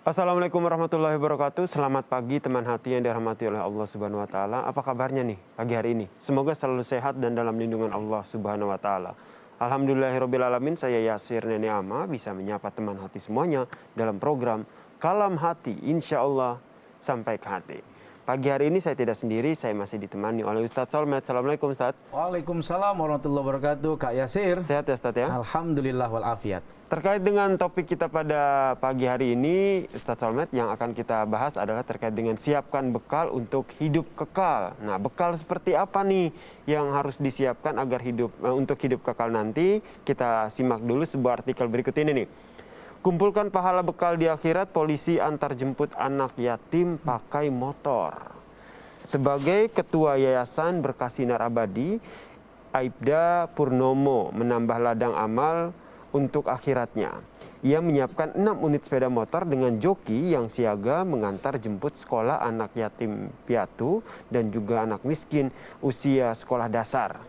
Assalamualaikum warahmatullahi wabarakatuh. Selamat pagi teman hati yang dirahmati oleh Allah Subhanahu wa taala. Apa kabarnya nih pagi hari ini? Semoga selalu sehat dan dalam lindungan Allah Subhanahu wa taala. Alhamdulillahirabbil alamin. Saya Yasir Neni Ama bisa menyapa teman hati semuanya dalam program Kalam Hati, insya Allah sampai ke hati. Pagi hari ini saya tidak sendiri, saya masih ditemani oleh Ustadz Solmed. Assalamualaikum Ustadz. Waalaikumsalam warahmatullahi wabarakatuh. Kak Yasir. Sehat ya Ustadz ya? Alhamdulillah walafiat. Terkait dengan topik kita pada pagi hari ini, Ustadz Solmed, yang akan kita bahas adalah terkait dengan siapkan bekal untuk hidup kekal. Nah, bekal seperti apa nih yang harus disiapkan agar untuk hidup kekal nanti? Kita simak dulu sebuah artikel berikut ini nih. Kumpulkan pahala bekal di akhirat, polisi antar jemput anak yatim pakai motor. Sebagai ketua Yayasan Berkah Sinar Abadi, Aibda Purnomo menambah ladang amal untuk akhiratnya. Ia menyiapkan 6 unit sepeda motor dengan joki yang siaga mengantar jemput sekolah anak yatim piatu dan juga anak miskin usia sekolah dasar.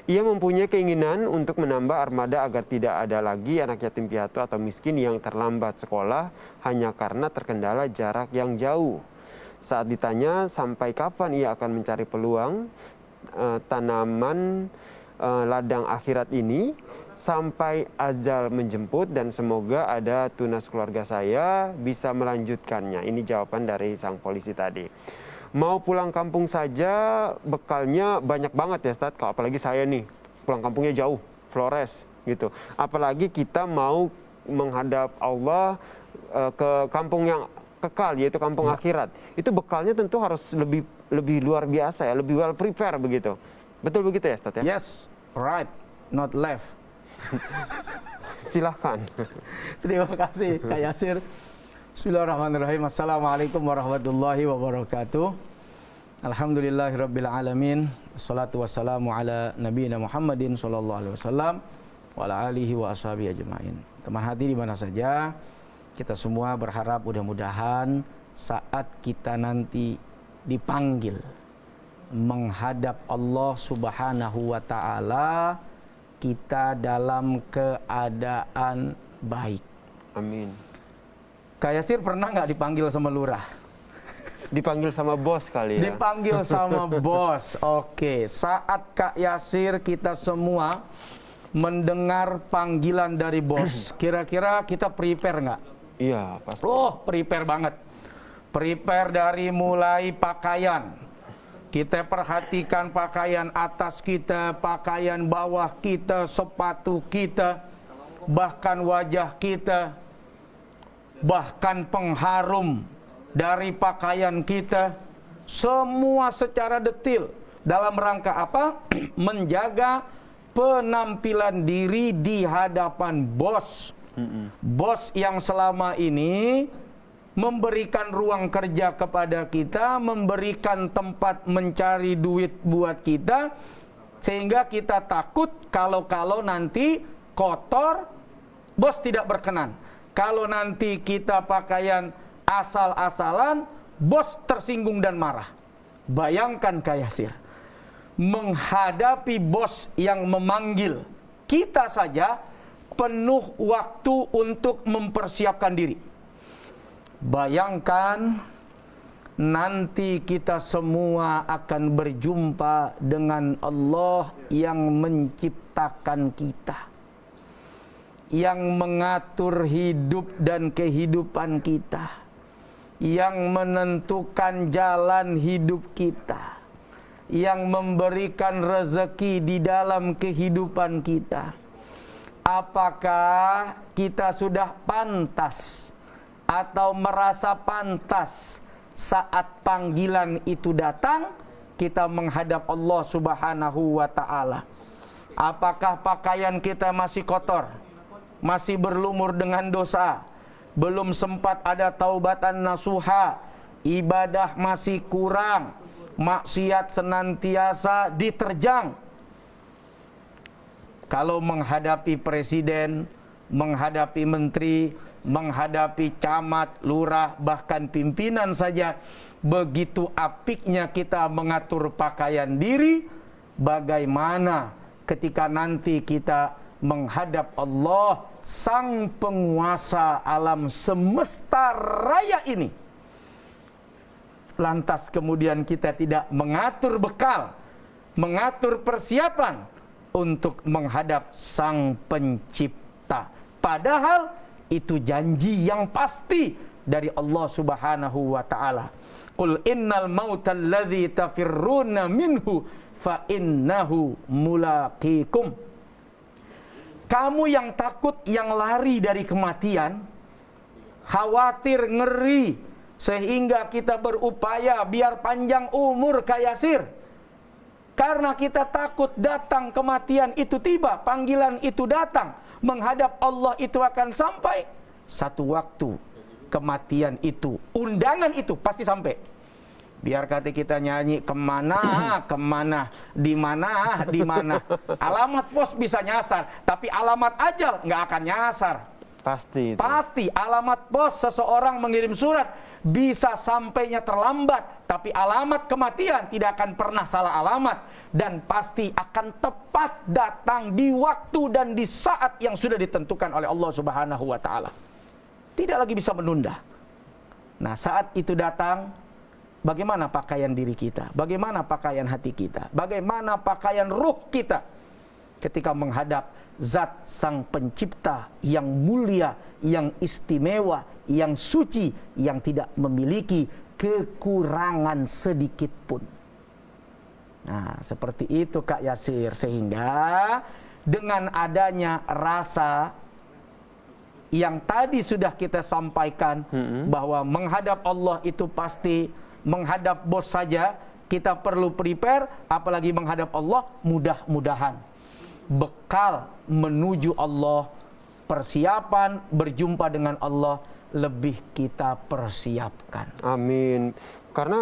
Ia mempunyai keinginan untuk menambah armada agar tidak ada lagi anak yatim piatu atau miskin yang terlambat sekolah hanya karena terkendala jarak yang jauh. Saat ditanya sampai kapan ia akan mencari peluang tanaman ladang akhirat ini, sampai ajal menjemput dan semoga ada tunas keluarga saya bisa melanjutkannya. Ini jawaban dari sang polisi tadi. Mau pulang kampung saja bekalnya banyak banget ya Ustadz. Apalagi saya nih pulang kampungnya jauh, Flores gitu. Apalagi kita mau menghadap Allah ke kampung yang kekal, yaitu kampung akhirat. Itu bekalnya tentu harus lebih luar biasa ya, lebih well prepare begitu. Betul begitu ya Ustadz ya? Yes, right, not left. Silahkan. Terima kasih Kak Yasir. Bismillahirrahmanirrahim. Assalamualaikum warahmatullahi wabarakatuh. Alhamdulillahirabbil alamin. Wassalatu wassalamu ala nabiyina Muhammadin sallallahu alaihi wasallam wa ala alihi wa ashabihi ajmain. Teman hati di mana saja, kita semua berharap mudah-mudahan saat kita nanti dipanggil menghadap Allah Subhanahu wa taala, kita dalam keadaan baik. Amin. Kak Yasir pernah nggak dipanggil sama lurah? Dipanggil sama bos kali ya? Dipanggil sama bos. Oke, saat Kak Yasir kita semua mendengar panggilan dari bos, kira-kira kita prepare nggak? Iya, pasti. Oh, prepare banget. Prepare dari mulai pakaian. Kita perhatikan pakaian atas kita, pakaian bawah kita, sepatu kita, bahkan wajah kita, bahkan pengharum dari pakaian kita, semua secara detail. Dalam rangka apa? Menjaga penampilan diri di hadapan bos. Bos yang selama ini memberikan ruang kerja kepada kita, memberikan tempat mencari duit buat kita, sehingga kita takut kalau nanti kotor, bos tidak berkenan. Kalau nanti kita pakaian asal-asalan, bos tersinggung dan marah. Bayangkan Kak Yasir, menghadapi bos yang memanggil kita saja penuh waktu untuk mempersiapkan diri. Bayangkan nanti kita semua akan berjumpa dengan Allah yang menciptakan kita, yang mengatur hidup dan kehidupan kita, yang menentukan jalan hidup kita, yang memberikan rezeki di dalam kehidupan kita. Apakah kita sudah pantas atau merasa pantas saat panggilan itu datang, kita menghadap Allah Subhanahu wa ta'ala? Apakah pakaian kita masih kotor, masih berlumur dengan dosa, belum sempat ada taubatan nasuha, ibadah masih kurang, maksiat senantiasa diterjang? Kalau menghadapi presiden, menghadapi menteri, menghadapi camat, lurah, bahkan pimpinan saja, begitu apiknya kita mengatur pakaian diri, bagaimana ketika nanti kita menghadap Allah sang penguasa alam semesta raya ini, lantas kemudian kita tidak mengatur bekal, mengatur persiapan untuk menghadap sang pencipta. Padahal itu janji yang pasti dari Allah Subhanahu wa ta'ala. Qul innal mautal ladzi tafirruna minhu fa innahu mulaqikum. Kamu yang takut, yang lari dari kematian, khawatir, ngeri, sehingga kita berupaya biar panjang umur Kak Yasir. Karena kita takut datang kematian itu tiba, panggilan itu datang, menghadap Allah itu akan sampai. Satu waktu kematian itu, undangan itu pasti sampai. Biar kata kita nyanyi kemana, kemana, di mana, di mana. Alamat pos bisa nyasar, tapi alamat ajal nggak akan nyasar. Pasti. Pasti alamat pos seseorang mengirim surat bisa sampainya terlambat, tapi alamat kematian tidak akan pernah salah alamat dan pasti akan tepat datang di waktu dan di saat yang sudah ditentukan oleh Allah Subhanahu wa ta'ala. Tidak lagi bisa menunda. Nah, saat itu datang, bagaimana pakaian diri kita? Bagaimana pakaian hati kita? Bagaimana pakaian ruh kita ketika menghadap Zat Sang Pencipta yang mulia, yang istimewa, yang suci, yang tidak memiliki kekurangan sedikit pun. Nah, seperti itu Kak Yasir. Sehingga dengan adanya rasa yang tadi sudah kita sampaikan, bahwa menghadap Allah itu pasti, menghadap bos saja kita perlu prepare, apalagi menghadap Allah, mudah-mudahan bekal menuju Allah, persiapan berjumpa dengan Allah lebih kita persiapkan. Amin. Karena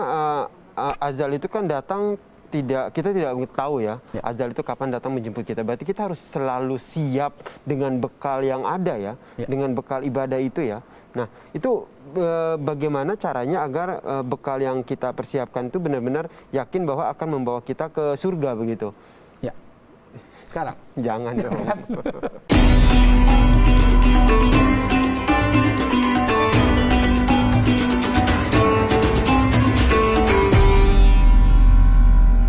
azal itu kan datang, kita tidak tahu ya, azal itu kapan datang menjemput kita. Berarti kita harus selalu siap dengan bekal yang ada ya, dengan bekal ibadah itu ya. Nah, itu bagaimana caranya agar bekal yang kita persiapkan itu benar-benar yakin bahwa akan membawa kita ke surga begitu? Ya. Sekarang. Jangan dong.